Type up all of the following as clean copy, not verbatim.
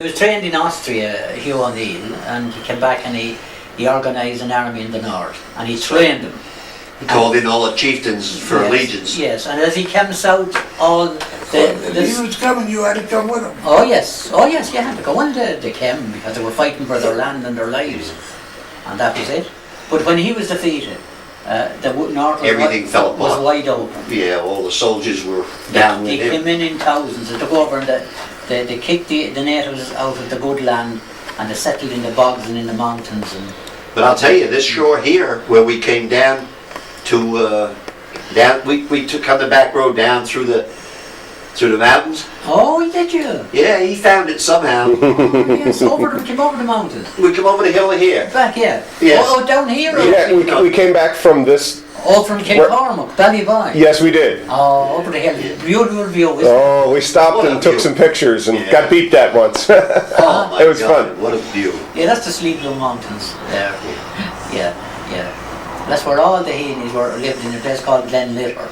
He was trained in Austria, Hugh O'Neill, and he came back and he organised an army in the north, and he trained them. He called in all the chieftains for allegiance. Yes, and as he came south, all if he was coming, you had to come with him. Oh yes, you had to go, and they came because they were fighting for their land and their lives, and that was it. But when he was defeated, the north was wide open. Yeah, all the soldiers were down with him. They came in thousands. They took over and they kicked the natives out of the good land, and they settled in the bogs and in the mountains. But I'll tell you, this shore here, where we came down to, we took on the back road down through the mountains. Oh, did you? Yeah, he found it somehow. Yes, we came over the mountains. We come over the hill here. Back here? Yes. Oh, down here? Yeah, we came back from this. Oh, from Kilcormac, Ballyboy. Yes, we did. Oh, over the hill. Beautiful view. Oh, we stopped and took some pictures and got beeped at once. Oh my it was God, fun. what a view. Yeah, that's the Sleeplow Mountains there. Yeah. That's where all the Heaneys lived, in a place called Glenlitter.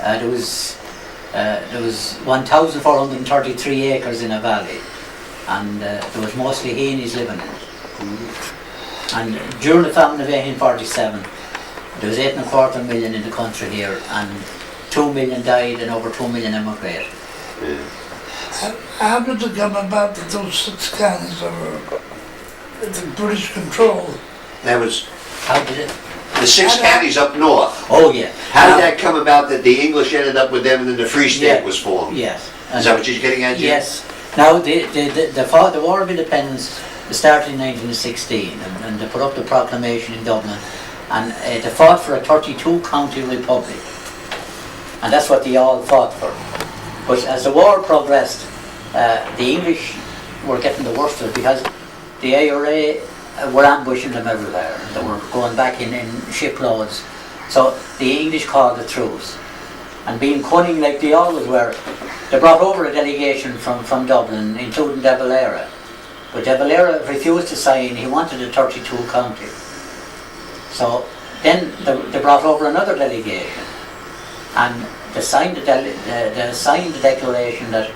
There was 1,433 acres in a valley, and there was mostly Heaneys living in it. And during the famine of 1847, there was 8.25 million in the country here, and 2 million died and over 2 million emigrated. Yeah. How did it come about that those 6 counties were under British control? That was How did it? the 6 counties up north. Oh yeah. How did that come about that the English ended up with them and then the Free State was formed? Yes. Is that what you're getting at, Jim? Yes. Now the War of Independence started in 1916, and they put up the proclamation in Dublin, and they fought for a 32-county republic, and that's what they all fought for. But as the war progressed, the English were getting the worst of it, because the IRA were ambushing them everywhere. They were going back in shiploads. So the English called a truce, and being cunning like they always were, they brought over a delegation from Dublin, including De Valera. But De Valera refused to sign. He wanted a 32-county. So then they brought over another delegation, and they signed the declaration that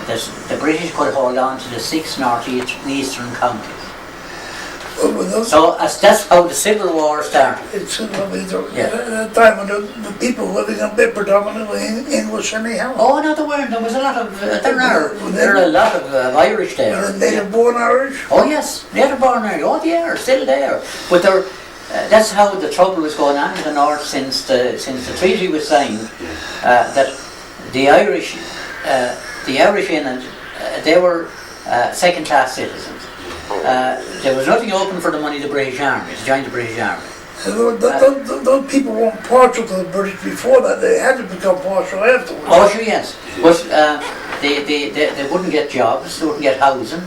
the British could hold on to the 6 northeastern counties. So that's how the Civil War started. It's at the time when the people living up there predominantly English anyhow. Oh no, there weren't. There was a lot of there are a lot of Irish there. Native-born Irish. Oh yes, native-born Irish. Oh, they are still there. But that's how the trouble was going on in the north since the treaty was signed. That the Irish in it, they were second-class citizens. There was nothing open for them in the British Army, to join the British Army. Those people weren't partial to the British before that. They had to become partial afterwards. Oh sure, yes. But they wouldn't get jobs, they wouldn't get housing.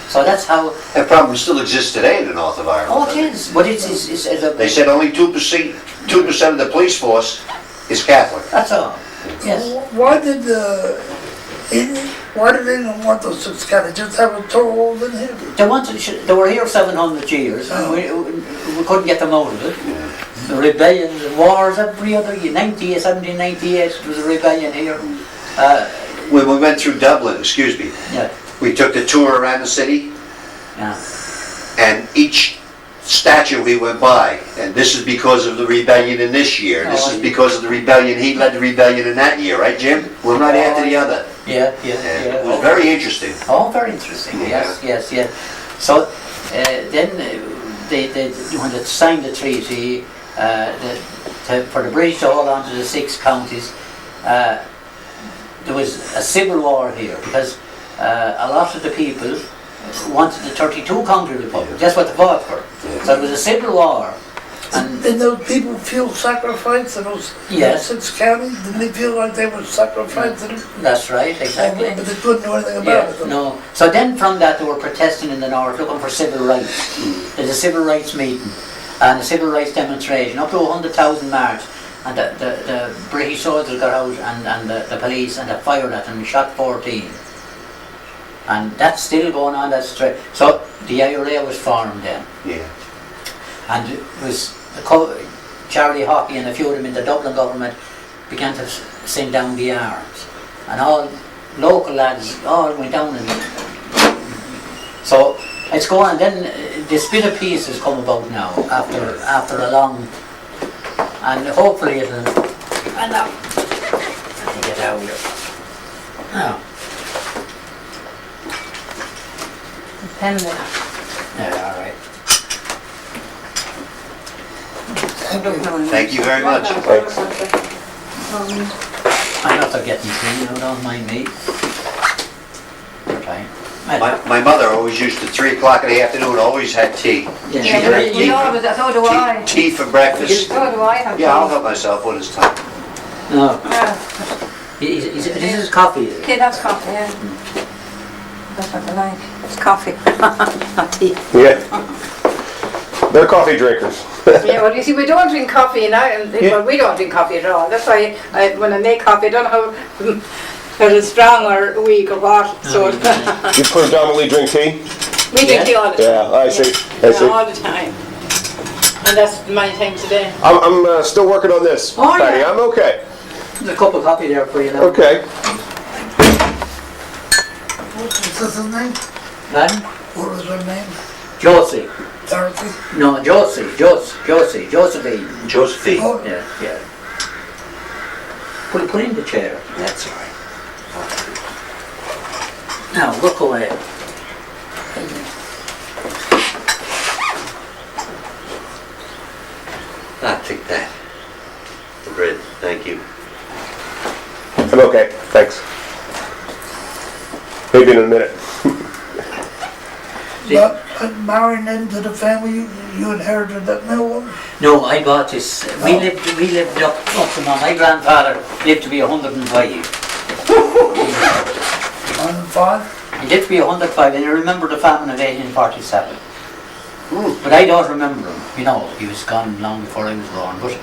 So that's how... That problem still exists today in the north of Ireland. Oh, it is. But it's they said only 2% of the police force is Catholic. That's all. Yes. Why did they not want those 6 counties? Just have a toehold in here? They were here 700 years, and we couldn't get them out of it. The rebellions and wars every other year. 1798 there was a rebellion here. When we went through Dublin, excuse me, we took the tour around the city, and each statue we went by, and this is because of the rebellion in this year, this is because of the rebellion, he led the rebellion in that year, right Jim? One right after the other. Yeah. It was very interesting. Oh, very interesting, yes. So then when they signed the treaty, for the British to hold on to the 6 counties, there was a civil war here, because a lot of the people wanted the 32-county republic. That's what they fought for. So it was a civil war. And did those people feel sacrificed in those 6 counties? Didn't they feel like they were sacrificed? That's right, exactly. But they couldn't do anything about it. No. So then from that they were protesting in the north, looking for civil rights. There's a civil rights meeting and a civil rights demonstration, up to 100,000 march. And the British soldiers got out and the police, and they fired at them and shot 14. And that's still going on, that's straight. So the IRA was formed then. Yeah. And it was Charlie Hockey and a few of them in the Dublin government began to send down the arms. And all local lads all went down and So it's going, and then the split of peace has come about now after a long, and hopefully it'll. And now, let me get out here. Now. Pen there. Yeah, all right. Thank you very much. Thanks. I'm not getting tea, you don't mind me. Okay. My mother always used to 3 o'clock in the afternoon, always had tea. Yeah, She Yeah, had but you know, but so do I. tea for breakfast. So do I have. Yeah, I'll help myself when it's time. No, Yeah. this is coffee. Okay, that's coffee, yeah. That's what I like. It's coffee, not tea. Yeah. They're coffee drinkers. Yeah, well, you see, we don't drink coffee now, and well, we don't drink coffee at all. That's why when I make coffee, I don't know whether it's strong or weak or what. So You predominantly drink tea? we drink tea all the time. Yeah, I see. I Yeah, see. all the time. And that's many times a day. I'm still working on this, Oh, Patty. yeah. I'm okay. There's a cup of coffee there for you now. Okay. What's his name? Madam? What was her name? Josie. Dorothy? No, Josephine. Josephine. Oh, Yeah. Put in the chair. That's all right. Now, look away. Take that. The bread, thank you. I'm okay. Thanks. Maybe in a minute. but marrying into the family, you inherited that mill? No, I bought this. We lived up to my grandfather lived to be 105. 105? He lived to be 105, and I remember the famine of 1847. But I don't remember him, you know, he was gone long before I was born. But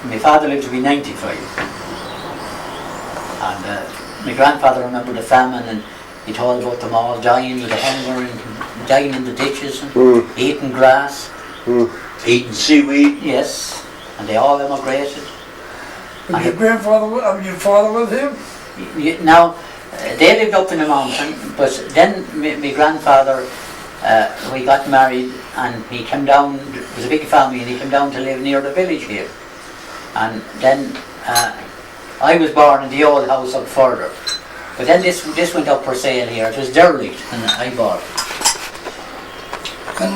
my father lived to be 95. And my grandfather remembered the famine, and he told about them all dying with the hunger and dying in the ditches and eating grass. Eating seaweed. Yes, and they all emigrated. Was your grandfather, your father with him? Now, they lived up in the mountain, but then my grandfather, we got married and he came down, it was a big family, and he came down to live near the village here. And then I was born in the old house up further. But then this went up for sale here, it was derelict, and I bought it. And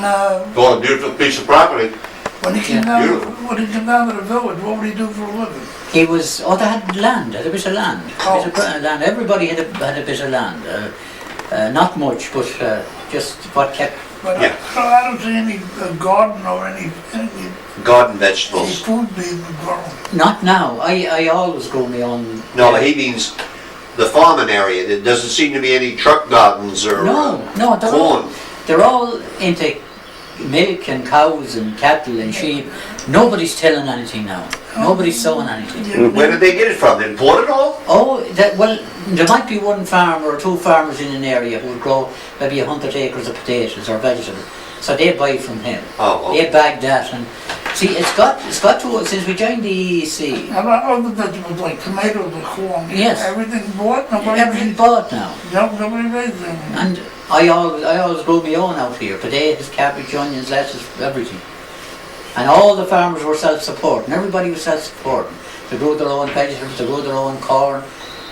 Oh, a beautiful piece of property. when he came down, when he came down to the village, what would he do for a living? He was, they had land, a bit of land, a bit of land. Everybody had a bit of land. Not much, but just what kept. But Yeah. I don't see any garden or any Garden vegetables. food being grown. Not now. I always grow my own. No, but he means the farming area. There doesn't seem to be any truck gardens or No, corn. they're all into milk and cows and cattle and sheep. Nobody's tilling anything now. Nobody's sowing anything. Where did they get it from? They import it all? Oh, well, there might be one farmer or two farmers in an area who would grow maybe 100 acres of potatoes or vegetables. So they buy from him. Oh, okay. They bag that, and see, it's got to, since we joined the EEC, How about other vegetables like tomatoes and corn? Yes. Everything bought, nobody everything raised. bought now. Nobody raised them. And I always grow my own out here, potatoes, cabbage, onions, lettuce, everything. And all the farmers were self-supporting, everybody was self-supporting. They grew their own vegetables, they grew their own corn,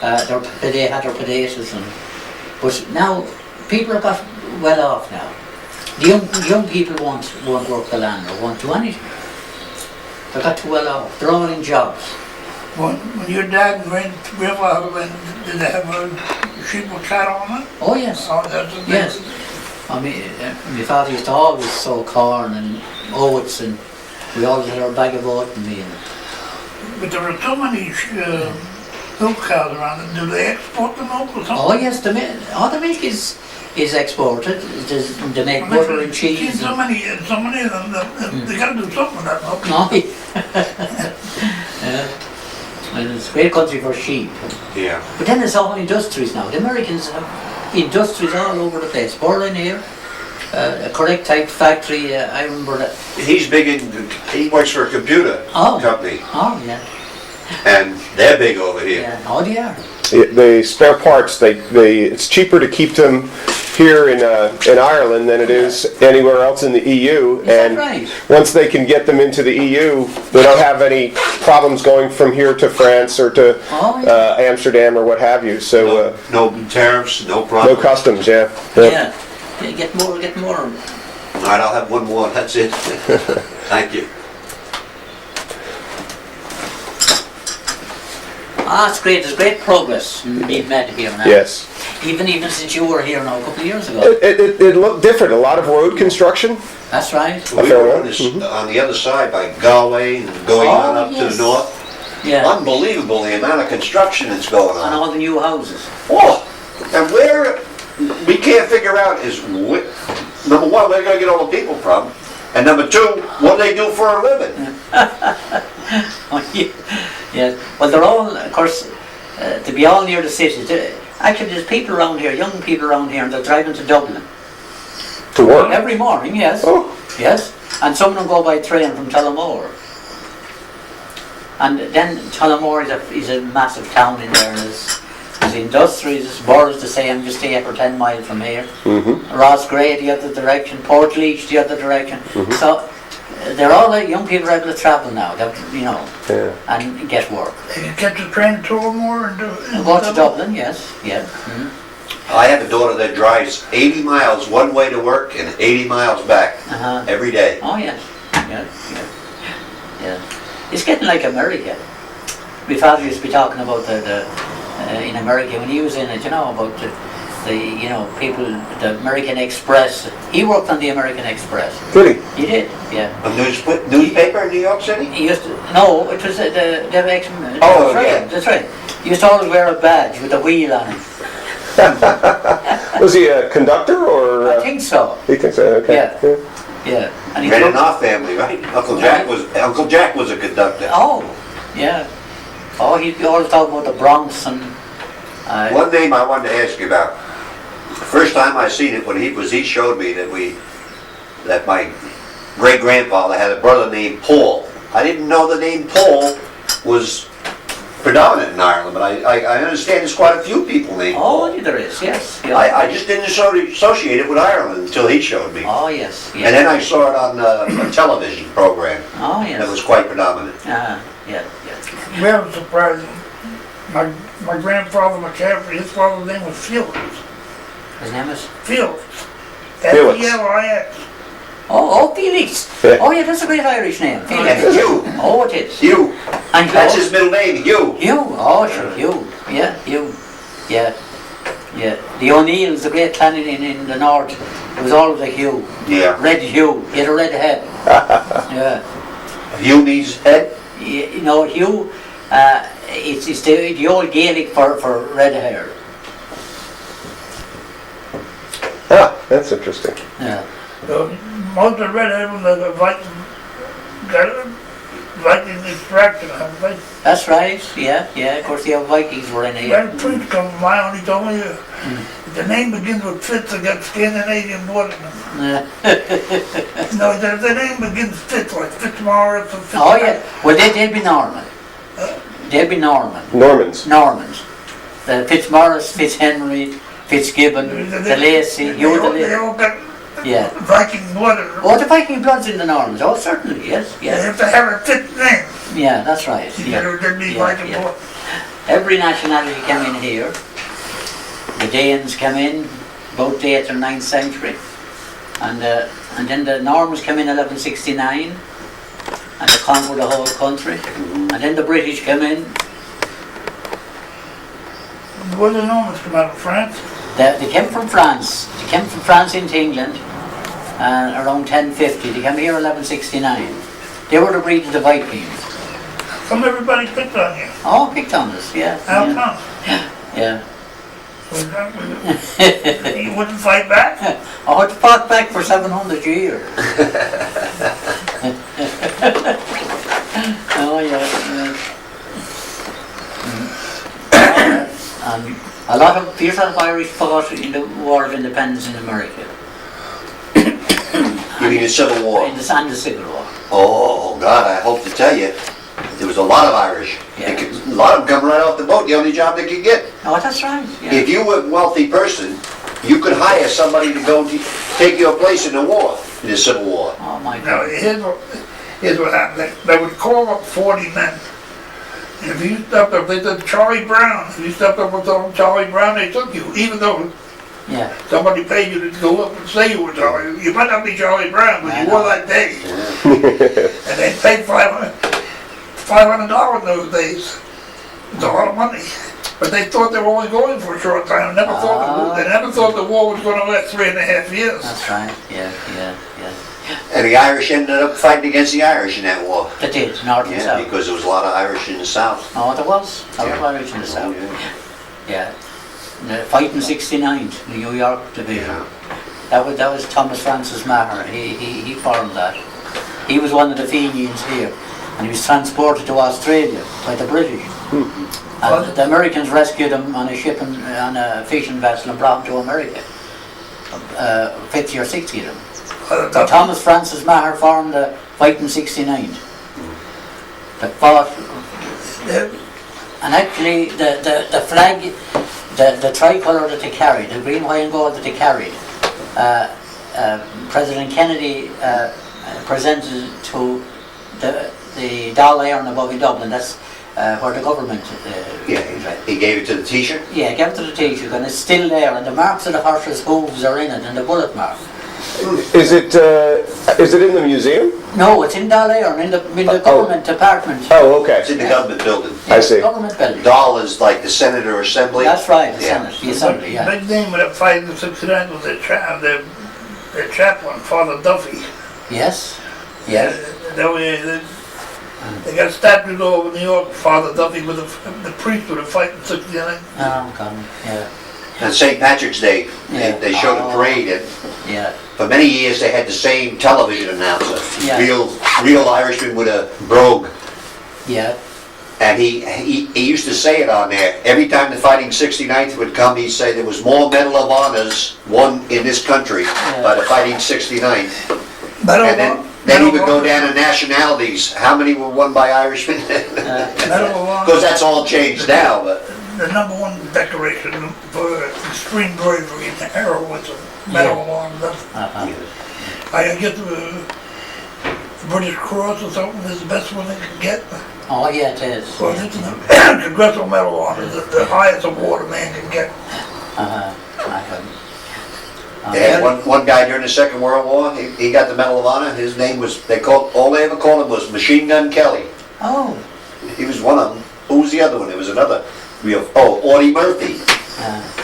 they had their potatoes. But now, people have got well off now. The young people won't work the land or won't do anything. They got too well off, they're all in jobs. When your dad and grandfather went, did they have a sheep or cattle on it? Oh yes, Oh, that's a yes. I mean, my father used to always sow corn and oats, and we always had our bag of oatmeal. But there are so many milk cows around it. Do they export the milk or something? Oh yes, the milk is exported. They make butter and cheese. So many of them, they got to do something with that milk. Oh, well, it's a great country for sheep. Yeah. But then it's all industries now. The Americans have industries all over the place. Berlin here, a correct type factory. I remember that. He works for a computer company. Oh yeah. And they're big over here. Yeah. Oh they are. The spare parts, it's cheaper to keep them here in Ireland than it is anywhere else in the EU. Is that And right? once they can get them into the EU, they don't have any problems going from here to France or to Amsterdam or what have you. So No tariffs, no problem. no customs, yeah. Yeah. Get more. All right, I'll have one more, that's it. Thank you. It's great. There's great progress being made here now. Yes. Even since you were here now a couple of years ago. It looked different. A lot of road construction. That's right. We were on the other side by Galway and going on up to the north. Yeah. Unbelievable the amount of construction that's going And on. all the new houses. Oh, and where we can't figure out is, number one, where they're going to get all the people from, and number two, what do they do for a living? Yeah. Well, they're all, of course, to be all near the city. Actually, there's people around here, young people around here, and they're driving to Dublin. To work? Every morning, yes. Oh. Yes. And some of them go by train from Tullamore. And then Tullamore is a massive town in there, and there's industries, there's boroughs the same, just 8 or 10 miles from here. Rossgrey the other direction, Portlaoise the other direction. So they're all young people are able to travel now, and get work. They can catch a train to Tullamore and Go to Dublin, yes, yeah. I have a daughter that drives 80 miles one way to work and 80 miles back every day. Oh yes, yeah. It's getting like America. My father used to be talking about the in America when he was in it, about the people, the American Express. He worked on the American Express. Did he? He did, yeah. A newspaper in New York City? He used to, no, it was that's right. He used to always wear a badge with a wheel on it. Was he a conductor or? I think so. He thinks so. Okay. Yeah. And he Ran in our family, right? Uncle Jack was a conductor. Oh, yeah. Oh, he always talked about the Bronx and. One name I wanted to ask you about. The first time I seen it when he showed me that my great grandfather had a brother named Paul. I didn't know the name Paul was predominant in Ireland, but I understand there's quite a few people named Paul. Oh, there is, yes. I just didn't associate it with Ireland until he showed me. Oh, yes. And then I saw it on a television program. Oh, yes. That was quite predominant. Yeah. Well, surprising. My grandfather McCaffrey, his father's name was Felix. His name is? Felix. Felix. F-E-L-I-X. Oh, Felix. Yeah. Oh, yeah, that's a great Irish name. Felix. And Hugh. Oh, it is. Hugh. And That's his middle name, Hugh. Hugh. Oh, sure, Hugh. Yeah, Hugh. Yeah. The O'Neills, the great clan in the north, it was always a Hugh. Yeah. Red Hugh. He had a red head. Yeah. Hugh means head? Hugh, it's the old Gaelic for red hair. Ah, that's interesting. Yeah. Most of the redhead when the Vikings extraction, haven't they? That's right, yeah. Of course, the Vikings were in here. When a priest come from mine, he told me the name begins with Fitz, I got Scandinavian blood in them. No, the name begins Fitz, like Fitzmaurice or Fitz. Oh, yeah. Well, they'd be Norman. They'd be Norman. Normans. The Fitzmaurice, Fitzhenry, Fitzgibbon, the Lacy, They all got Viking blood in them. Oh, the Viking blood's in the Normans. Oh, certainly, yes. They have to have a Fitz name. Yeah, that's right. There'd be Viking blood. Every nationality came in here. The Danes came in, about the 8th or 9th century. And then the Normans came in 1169. And they conquered the whole country. And then the British came in. Where the Normans come out of France? They came from France. They came from France into England around 1050. They came here 1169. They were the breed of the Vikings. Come everybody picked on you. Oh, picked on us, yeah. How come? Yeah. You wouldn't fight back? I had to fought back for 700 years. Oh, yeah. And a lot of fierce Irish fought in the War of Independence in America. You mean the Civil War? And the Civil War. Oh, God, I hope to tell you, there was a lot of Irish. Yeah. A lot of them come right off the boat, the only job they could get. Oh, that's right. Yeah. If you were a wealthy person, you could hire somebody to go take your place in the war, in the Civil War. Oh my Now, God. here's what happened. They would call up 40 men. And if you stepped up, they said Charlie Brown. If you stepped up and told them Charlie Brown, they took you. Even though Yeah. somebody paid you to go up and say you were Charlie. You might not be Charlie Brown, but you were that day. And they paid $500 in those days. It's a lot of money. But they thought they were only going for a short time. They never thought the war was going to last 3.5 years. That's right. Yeah. And the Irish ended up fighting against the Irish in that war. They did, north and Yeah, south. because there was a lot of Irish in the South. Oh, there was. There was Irish in the south. Yeah. Fighting 69, the New York division. Yeah. That was Thomas Francis Maher. He formed that. He was one of the Fenians here, and he was transported to Australia by the British. And the Americans rescued him on a ship on a fishing vessel and brought him to America. 50 or 60 of them. So Thomas Francis Maher formed the Fighting 69. That fought. And actually, the flag, the tricolour that they carried, the green, white and gold that they carried, President Kennedy presented to the Dáil Éireann above in Dublin. That's where the government He gave it to the Taoiseach? Yeah, gave it to the Taoiseach, and it's still there, and the marks of the horses' hooves are in it, and the bullet mark. Is it in the museum? No, it's in Dáil Éireann, in the government department. Oh, okay. It's in the government building. I see. Government building. Dáil is like the Senator Assembly. That's right, the Yeah. Senate, the Assembly, The big name of that fight in 69 was their chaplain, Father Duffy. Yes, yes. They got statues all over New York, Father Duffy with the priest with a fight in 69. Oh, God, yeah. And St. Patrick's Day, they showed a parade, and Yeah, for many years they had the same television announcer. Yeah. Real Irishman with a brogue. yeah. And he used to say it on there. Every time the Fighting 69th would come, he'd say there was more Medal of Honors won in this country by the Fighting 69th. And then he would go down to nationalities. How many were won by Irishmen? Because that's all changed now. But The number one decoration for extreme bravery and heroism, Medal of Honor. I guess the British Cross or something is the best one they can get. Oh, yeah, it is. Well, it's the Congressional Medal of Honor, the highest award a man can get. I couldn't. they had one guy during the Second World War. He got the Medal of Honor. His name was all they ever called him was Machine Gun Kelly. Oh. He was one of them. Who was the other one? There was another. Audie Murphy,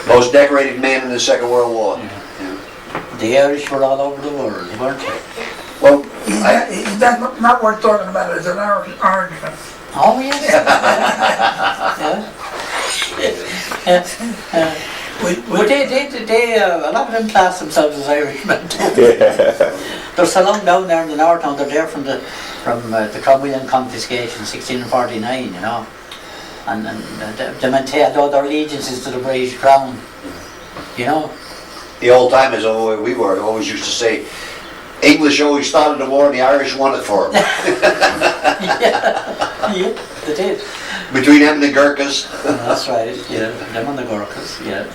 most decorated man in the Second World War. Yeah. The Irish were all over the world, weren't they? Well, He's not worth talking about. It's an Irishman. Oh, yes. Well, they a lot of them class themselves as Irishmen. They're so long down there in the north now. They're there from the Cromwellian confiscation, 1649, you know. And they maintain all their allegiances to the British Crown, you know. the old timers over where we were always used to say, English always started the war and the Irish won it for them. Yeah, they did. Between them and the Gurkhas. That's right, yeah, them and the Gurkhas, yeah.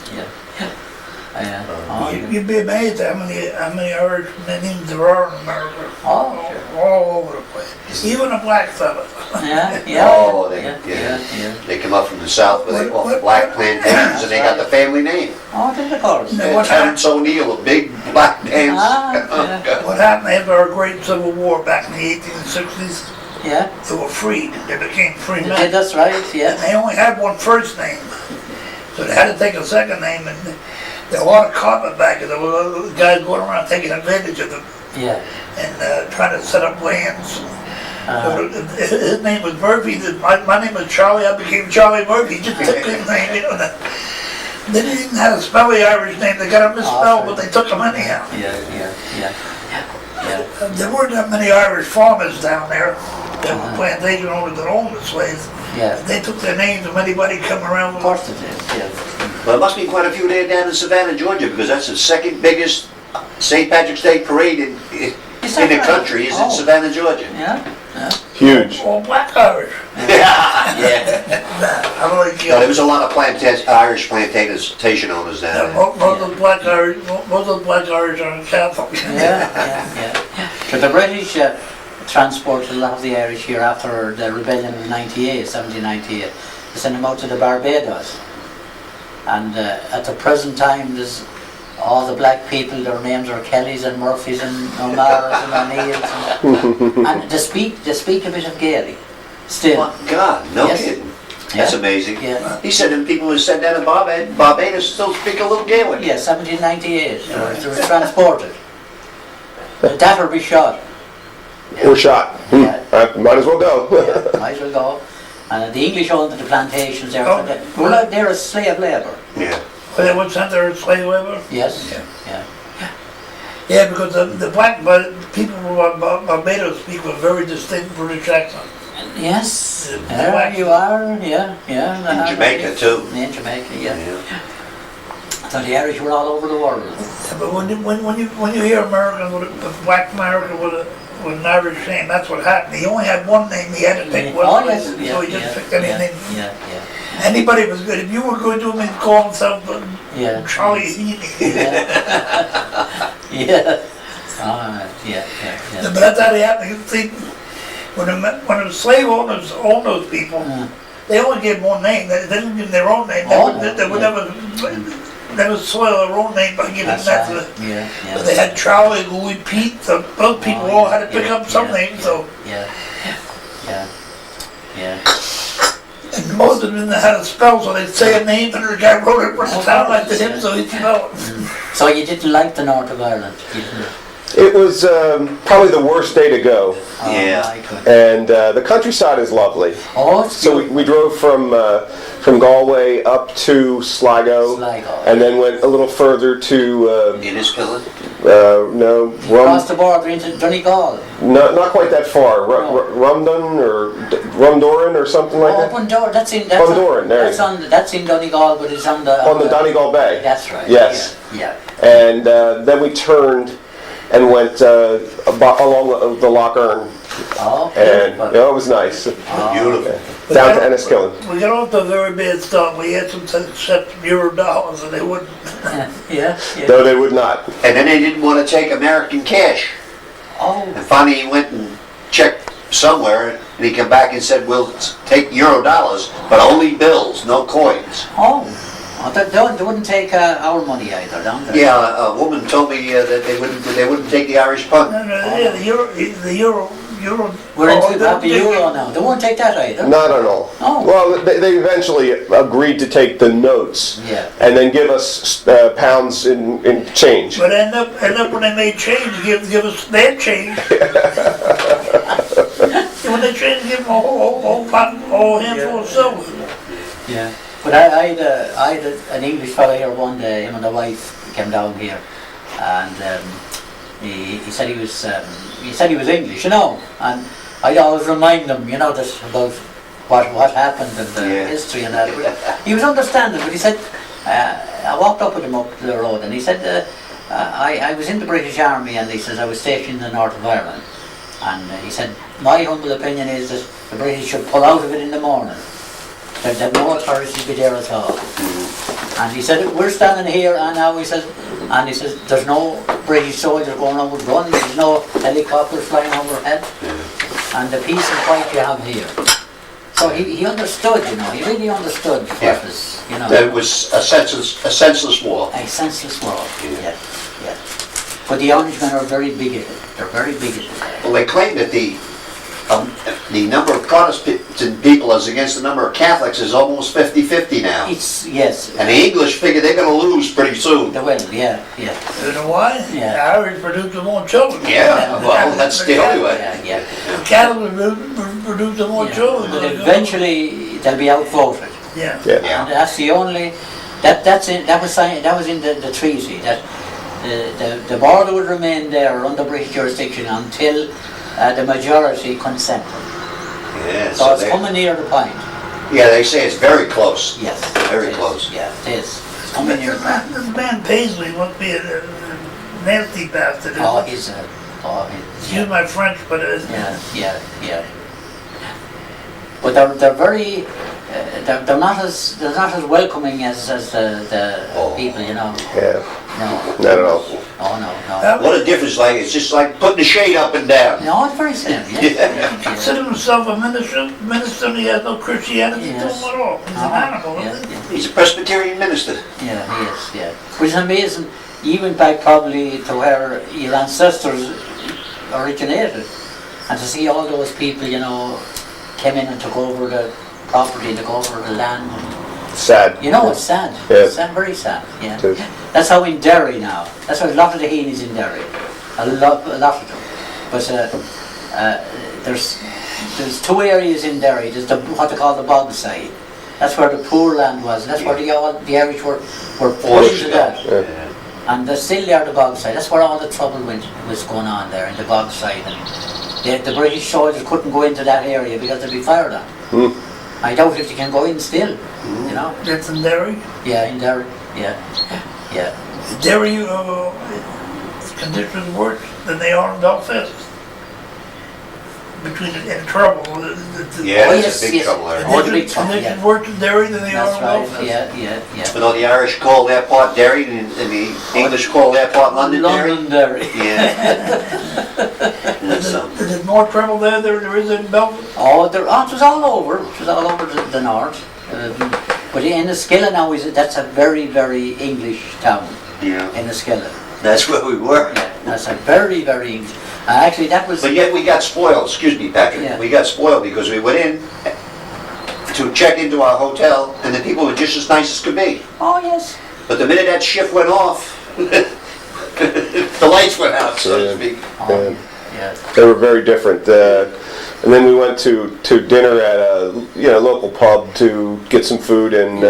You'd be amazed how many Irish names there are in America. Oh, sure. All over the place. Even a black fella. Oh, they come up from the south with black plantations and they got the family name. Oh, did of course. Terence O'Neill, a big black dance. What happened after our great Civil War back in the 1860s? Yeah. They were freed. They became free men. That's right, yeah. And they only had one first name. So they had to take a second name, and there were a lot of carpetbaggers. There were guys going around taking advantage of them. Yeah. And trying to set up lands. So his name was Murphy. My name was Charlie. I became Charlie Murphy. Just took his name, you know. They didn't even have to spell the Irish name. They got it misspelled, but they took them anyhow. Yeah. There weren't that many Irish farmers down there. There were plantation owners that owned the slaves. Yeah. They took their names of anybody coming around. Of course it did, yeah. Well, there must be quite a few there down in Savannah, Georgia, because that's the second biggest St. Patrick's Day parade in the country is in Savannah, Georgia. Yeah. Huge. All black Irish. Yeah. I don't like There was a lot of Irish plantation owners down there. most of the black Irish, are Catholic. Yeah. So the British transported a lot of the Irish here after the rebellion of 1798. They sent them out to the Barbados. And at the present time, there's all the black people, their names are Kellys and Murphys and O'Maras and O'Neills. And they speak a bit of Gaelic still. Oh, God, no Yes. kidding. That's amazing. Yeah. He said that people who said down in Barbados still speak a little Gaelic. Yeah, 1798. They were transported. That or be shot. Or shot. Yeah. Might as well go. Yeah, might as well go. And the English owned the plantations there. They're a slave labour. Yeah. Well, they would send their slave labor? Yes. Yeah. Yeah, because the black people from Barbados speak with very distinct British accent. Yes. The There blacks- you are. Yeah. In Jamaica too. In Jamaica, yeah. So the Irish were all over the world. Yeah, but when you hear American with a black American with an Irish name, that's what happened. He only had one name. He had to pick one. Oh, yes. So he just picked any name. Yeah. Anybody was good. If you were good to him, he'd call himself Yeah. Charlie Heaney. Yeah. Yeah. But that's how they happened. You see, when the slave owners owned those people, they only gave one name. They didn't give them their own name. They would never soil their own name by giving That's that to right. them. Yeah. But they had Charlie, Louis, Pete. So those people all had to pick up some names. So. Yeah. And most of them didn't know how to spell, so they'd say a name and the guy wrote it from the sound like to him, so he'd spell it. So you didn't like the north of Ireland, didn't you? It was probably the worst day to go. Oh, Yeah. my goodness. And the countryside is lovely. Oh, it's So we drove from Galway up to Sligo, Sligo. and then went a little further to Enniskillen. across the border into Donegal. not quite that far, Rumdon or Rumdoran or something like that. Bundoran, that's in Donegal, but it's on the Donegal Bay. That's right. Yes. Yeah. And then we turned and went along the Loch Earn, Oh, and beautiful. it was nice. Beautiful. Down to Enniskillen. We got off to a very bad start. We had some accept $Euro and they wouldn't. Yeah. No, they would not. And then they didn't want to take American cash. Oh, And finally he went and checked somewhere and he came back and said, we'll take Euro dollars, but only bills, no coins. they wouldn't take our money either, don't they? Yeah, a woman told me that they wouldn't take the Irish punt. Yeah, the Euro. We're into the euro now. They won't take that either. Not at all. Oh. Well, they eventually agreed to take the notes Yeah. and then give us pounds in change. But end up when they made change, give us their change. When they changed, give them a whole handful of silver. Yeah. But I had an English fellow here one day. Him and the wife came down here, and he said he was English, and I'd always remind him, that about what happened and the history and that. He was understanding, but he said, I walked up with him up the road, and he said, I was in the British Army, and he says I was stationed in the north of Ireland, and he said, my humble opinion is that the British should pull out of it in the morning. There'd no authority to be there at all. And he said, we're standing here, and now he says, there's no British soldiers going on with guns, there's no helicopters flying overhead, and the peace and quiet you have here. So he understood, he really understood what was, That it was a senseless war. a senseless war. Yeah. But the Irishmen are very bigoted. They're very bigoted. Well, they claim that the number of Protestant people as against the number of Catholics is almost 50-50 now. Yes. And the English figure they're going to lose pretty soon. They will, yeah. You know why? Yeah. The Irish produce the more children. Yeah, well, that's the only way. Yeah. The Catholics produce the more children. But eventually they'll be outvoted. Yeah. Yeah. And that's the only, that was in the treaty, that the border would remain there under British jurisdiction until the majority consented. Yeah, So it's coming near the point. Yeah, they say it's very close. Yes. Very it is. close. Yeah, it is. It's coming near the point. This man Paisley must be a nasty bastard. Oh, he's Oh, Excuse my French, but yeah. But they're very, they're not as welcoming as the people, you know. Yeah, No. not at all. Oh, no. What a difference, like, it's just like putting the shade up and down. No, it's very simple, yeah. he considers himself a minister, and he has no Christianity to him at all. He's an animal, isn't he? He's a Presbyterian minister. Yeah, he is, yeah. Which is amazing, even back probably to where your ancestors originated. And to see all those people, you know, came in and took over the property, took over the land. Sad. You know, it's sad. Yeah. It's sad, very sad, yeah. It is. That's how in Derry now. That's why a lot of the Heaneys in Derry. A lot of them. But there's two areas in Derry. There's what they call the bog side. That's where the poor land was. That's where the Irish were forced to that. Yeah. And they're still there, the bog side. That's where all the trouble was going on there, in the bog side. And the British soldiers couldn't go into that area because they'd be fired on. I doubt if they can go in still, you know. That's in Derry? Yeah, in Derry, yeah. Derry, conditions worse than they are in Belfast. Between in trouble. Yeah, Oh, that's yes, a big yes. trouble there. Oh, the big trouble, Conditions yeah. worse in Derry than they are That's in right, Belfast. yeah. You know, the Irish call that part Derry, and the English call that part Londonderry. Londonderry. Yeah. Is it more trouble there than there is in Belfast? Oh, it was all over. It was all over the north. But in Enniskillen now, that's a very, very English town. Yeah. Enniskillen. That's where we were. Yeah, that's a very, very English. Actually, that was. But yet we got spoiled, excuse me, Patrick. Yeah. We got spoiled because we went in to check into our hotel and the people were just as nice as could be. Oh, yes. But the minute that shift went off, the lights went out, so to speak. Oh, yeah. They were very different. And then we went to dinner at a local pub to get some food and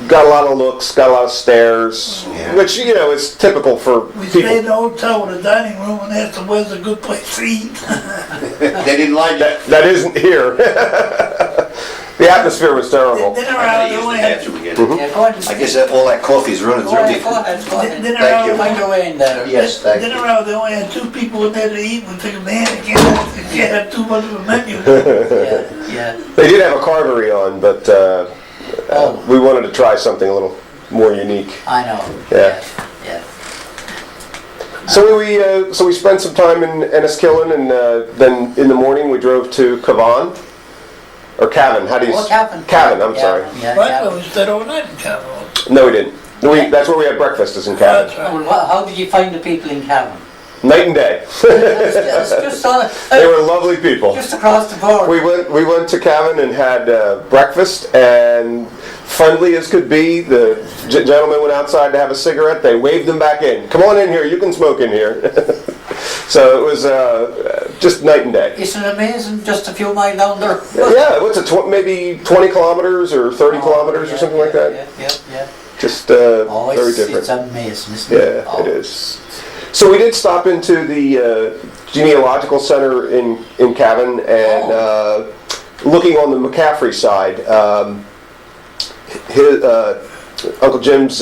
got a lot of looks, got a lot of stares, which is typical for We people. stayed in a hotel with a dining room and asked them where's a good place to eat. They didn't like that. That isn't here. The atmosphere was terrible. Dinner hour, they only had Yeah, go ahead. I guess that all that coffee's running Go through me. ahead. dinner Thank hour. you. Find your way in there. Yes, thank Dinner you. hour, they only had 2 people in there to eat. We took them in. You can't have too much of a menu. Yeah. They did have a carvery on, but we wanted to try something a little more unique. I know. Yeah. So we spent some time in Enniskillen, and then in the morning we drove to Cavan. Or Cavan, how do you... Oh, Cavan. Cavan, I'm Yeah, sorry. Yeah, Well, we stayed overnight in Cavan. No, we didn't. That's where we had breakfast, is in Cavan. That's right. Well, how did you find the people in Cavan? Night and day. It's just, They were lovely people. just across the board. We went to Cavan and had breakfast, and friendly as could be, the gentleman went outside to have a cigarette. They waved him back in. Come on in here, you can smoke in here. So it was just night and day. Isn't it amazing? Just a few miles down there. Yeah, what's it, maybe 20 kilometers or 30 kilometers or something like that? Yeah. Just Oh, very it's different. amazing, isn't it? Yeah, Oh. it is. So we did stop into the genealogical center in Cavan and looking on the McCaffrey side. His Uncle Jim's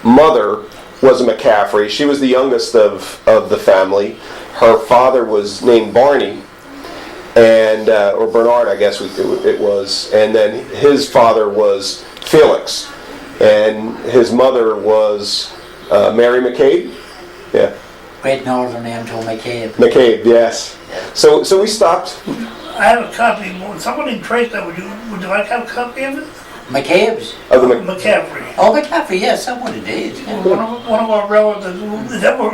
mother was a McCaffrey. She was the youngest of the family. Her father was named Barney, and or Bernard, I guess it was. And then his father was Felix, and his mother was Mary McCabe. Yeah. Great northern name to McCabe. McCabe, yes. So we stopped. I have a copy. Somebody traced that. Would you like to have a copy of it? McCabe's? Of the McCaffrey. Oh, McCaffrey, yes, someone did. Yeah. One of our relatives. That were